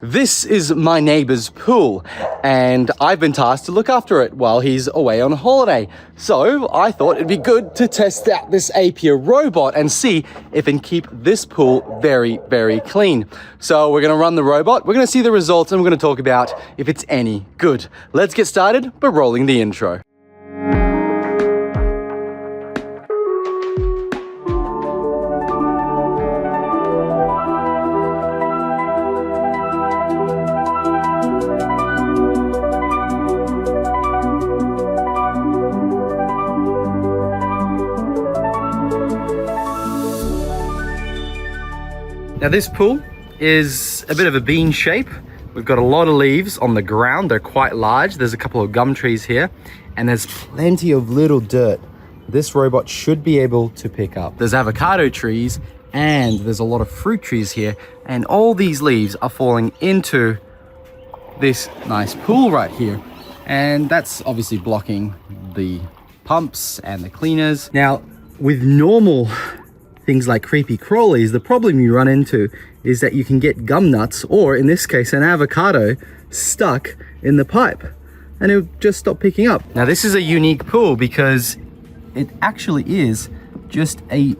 This is my neighbor's pool, and I've been tasked to look after it while he's away on holiday. So I thought it'd be good to test out this Aiper robot and see if it can keep this pool very, very clean. So we're gonna run the robot, we're gonna see the results, and we're gonna talk about if it's any good. Let's get started by rolling the intro. Now this pool is a bit of a bean shape. We've got a lot of leaves on the ground. They're quite large. There's a couple of gum trees here, and there's plenty of little dirt this robot should be able to pick up. There's avocado trees and there's a lot of fruit trees here, and all these leaves are falling into this nice pool right here. And that's obviously blocking the pumps and the cleaners. Now, with normal things like creepy crawlies, the problem you run into is that you can get gum nuts, or in this case, an avocado stuck in the pipe, and it'll just stop picking up. Now, this is a unique pool because it actually is just a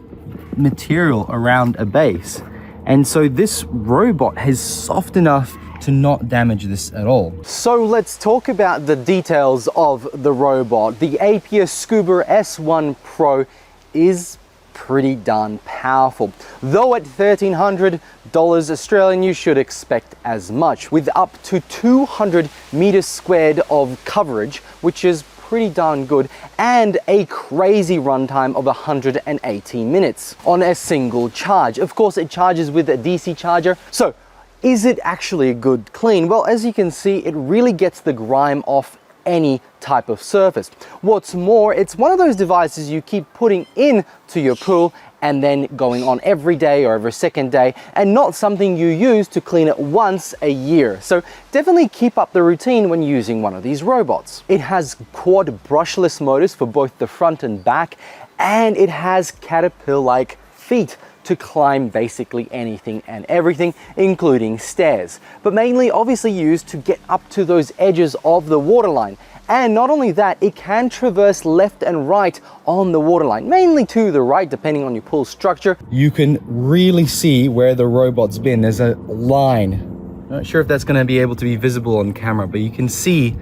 material around a base. And so this robot is soft enough to not damage this at all. So let's talk about the details of the robot. The Aiper Scuba S1 Pro is pretty darn powerful. Though at $1,300 Australian, you should expect as much, with up to 200 meters squared of coverage, which is pretty darn good, and a crazy runtime of 118 minutes on a single charge. Of course, it charges with a DC charger. So is it actually a good clean? Well, as you can see, it really gets the grime off any type of surface. What's more, it's one of those devices you keep putting into your pool and then going on every day or every second day, and not something you use to clean it once a year. So definitely keep up the routine when using one of these robots. It has quad brushless motors for both the front and back, and it has caterpillar-like feet to climb basically anything and everything, including stairs, but mainly obviously used to get up to those edges of the waterline. And not only that, it can traverse left and right on the waterline, mainly to the right, depending on your pool structure. You can really see where the robot's been. There's a line. Not sure if that's going to be able to be visible on camera, but you can see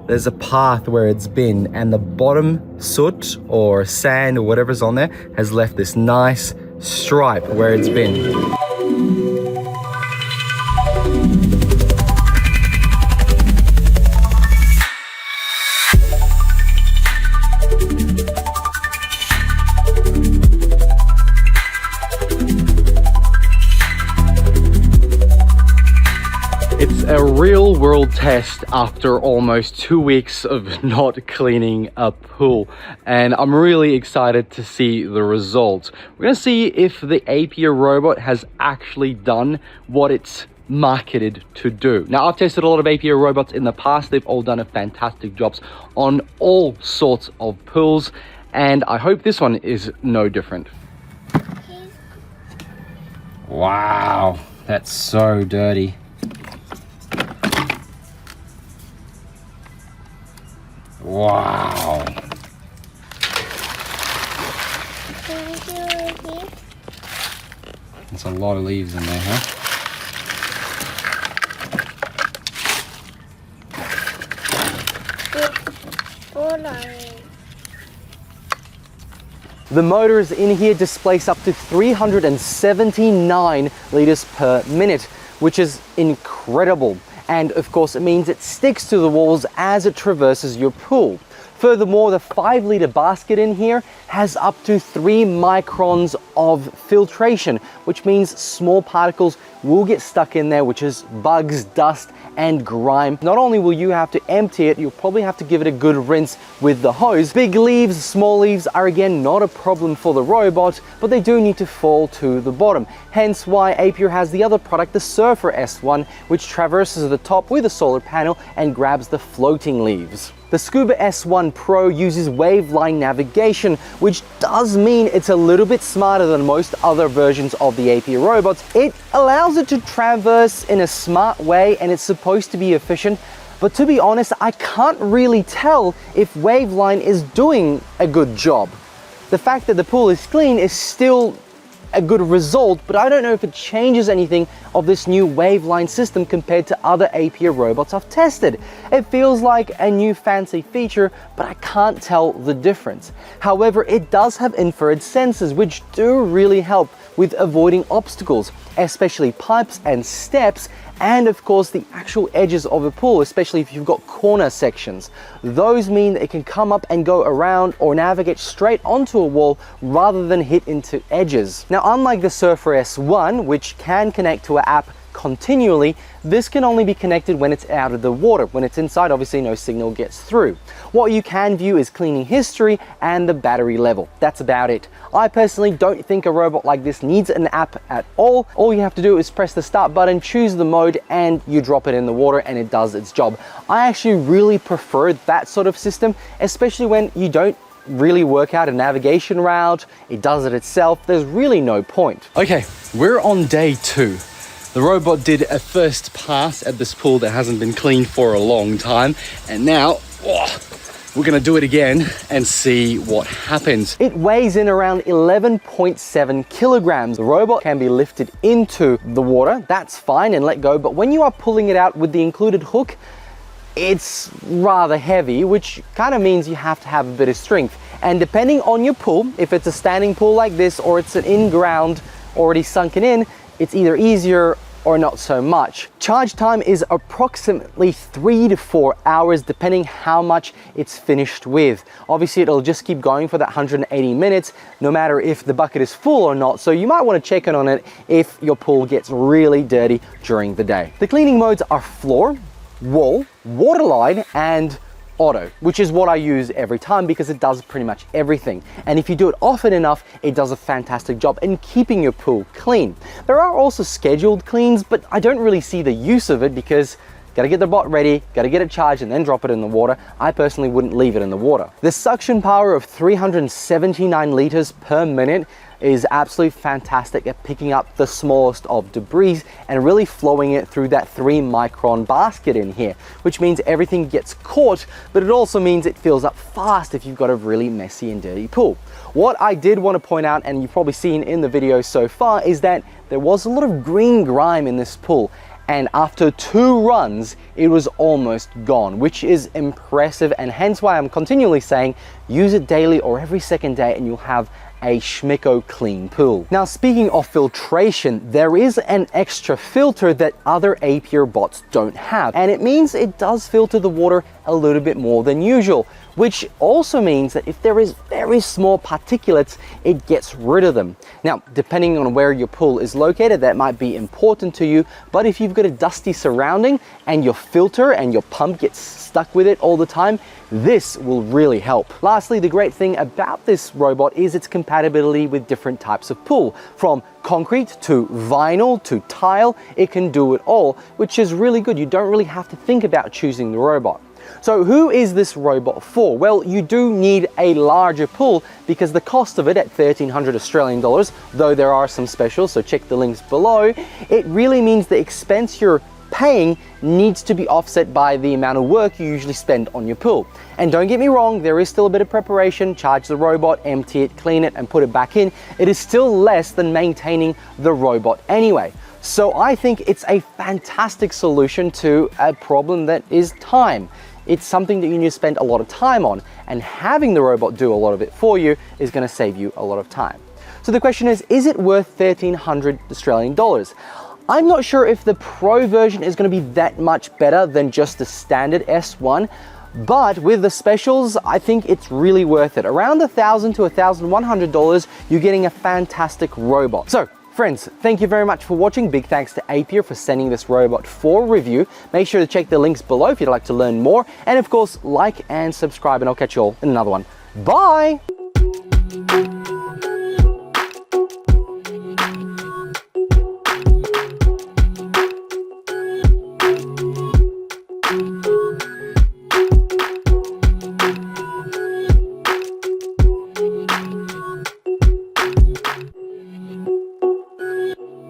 there's a path where it's been, and the bottom soot or sand or whatever's on there has left this nice stripe where it's been. It's a real world test after almost 2 weeks of not cleaning a pool, and I'm really excited to see the results. We're gonna see if the Aiper robot has actually done what it's marketed to do. Now, I've tested a lot of Aiper robots in the past. They've all done a fantastic jobs on all sorts of pools, and I hope this one is no different. Wow, that's so dirty. Wow. That's a lot of leaves in there, huh? The motors in here displace up to 379 liters per minute, which is incredible. And of course, it means it sticks to the walls as it traverses your pool. Furthermore, the 5-liter basket in here has up to 3 microns of filtration, which means small particles will get stuck in there, which is bugs, dust, and grime. Not only will you have to empty it, you'll probably have to give it a good rinse with the hose. Big leaves, small leaves are again not a problem for the robot, but they do need to fall to the bottom. Hence why Aiper has the other product, the Surfer S1, which traverses the top with a solar panel and grabs the floating leaves. The Scuba S1 Pro uses Waveline navigation, which does mean it's a little bit smarter than most other versions of the Aiper robots. It allows it to traverse in a smart way, and it's supposed to be efficient. But to be honest, I can't really tell if Waveline is doing a good job. The fact that the pool is clean is still a good result, but I don't know if it changes anything of this new Waveline system compared to other Aiper robots I've tested. It feels like a new fancy feature, but I can't tell the difference. However, it does have infrared sensors, which do really help with avoiding obstacles, especially pipes and steps, and of course the actual edges of a pool, especially if you've got corner sections. Those mean that it can come up and go around or navigate straight onto a wall rather than hit into edges. Now, unlike the Surfer S1, which can connect to an app continually, this can only be connected when it's out of the water. When it's inside, obviously no signal gets through. What you can view is cleaning history and the battery level. That's about it. I personally don't think a robot like this needs an app at all. All you have to do is press the start button, choose the mode, and you drop it in the water and it does its job. I actually really prefer that sort of system, especially when you don't really work out a navigation route. It does it itself. There's really no point. Okay, we're on day 2. The robot did a first pass at this pool that hasn't been cleaned for a long time, and now we're gonna do it again and see what happens. It weighs in around 11.7 kilograms. The robot can be lifted into the water, that's fine, and let go, but when you are pulling it out with the included hook, it's rather heavy, which kind of means you have to have a bit of strength. And depending on your pool, if it's a standing pool like this or it's an in-ground already sunken in, it's either easier or not so much. Charge time is approximately 3 to 4 hours, depending how much it's finished with. Obviously, it'll just keep going for that 180 minutes, no matter if the bucket is full or not. So you might want to check in on it if your pool gets really dirty during the day. The cleaning modes are floor, wall, waterline, and auto, which is what I use every time because it does pretty much everything. And if you do it often enough, it does a fantastic job in keeping your pool clean. There are also scheduled cleans, but I don't really see the use of it because gotta get the bot ready, gotta get it charged and then drop it in the water. I personally wouldn't leave it in the water. The suction power of 379 liters per minute is absolutely fantastic at picking up the smallest of debris and really flowing it through that 3-micron basket in here, which means everything gets caught, but it also means it fills up fast if you've got a really messy and dirty pool. What I did want to point out, and you've probably seen in the video so far, is that there was a lot of green grime in this pool, and after 2 runs, it was almost gone, which is impressive, and hence why I'm continually saying use it daily or every second day and you'll have a schmicko clean pool. Now, speaking of filtration, there is an extra filter that other Aiper bots don't have, and it means it does filter the water a little bit more than usual, which also means that if there is very small particulates, it gets rid of them. Now, depending on where your pool is located, that might be important to you, but if you've got a dusty surrounding and your filter and your pump gets stuck with it all the time, this will really help. Lastly, the great thing about this robot is its compatibility with different types of pool. From concrete to vinyl to tile, it can do it all, which is really good. You don't really have to think about choosing the robot. So who is this robot for? Well, you do need a larger pool because the cost of it at 1,300 Australian dollars, though there are some specials, so check the links below, it really means the expense you're paying needs to be offset by the amount of work you usually spend on your pool. And don't get me wrong, there is still a bit of preparation. Charge the robot, empty it, clean it, and put it back in. It is still less than maintaining the robot anyway. So I think it's a fantastic solution to a problem that is time. It's something that you need to spend a lot of time on, and having the robot do a lot of it for you is going to save you a lot of time. So the question is it worth 1,300 Australian dollars? I'm not sure if the Pro version is going to be that much better than just the standard S1, but with the specials, I think it's really worth it. Around $1,000 to $1,100, you're getting a fantastic robot. So, friends, thank you very much for watching. Big thanks to Aiper for sending this robot for review. Make sure to check the links below if you'd like to learn more. And of course, like and subscribe, and I'll catch you all in another one. Bye!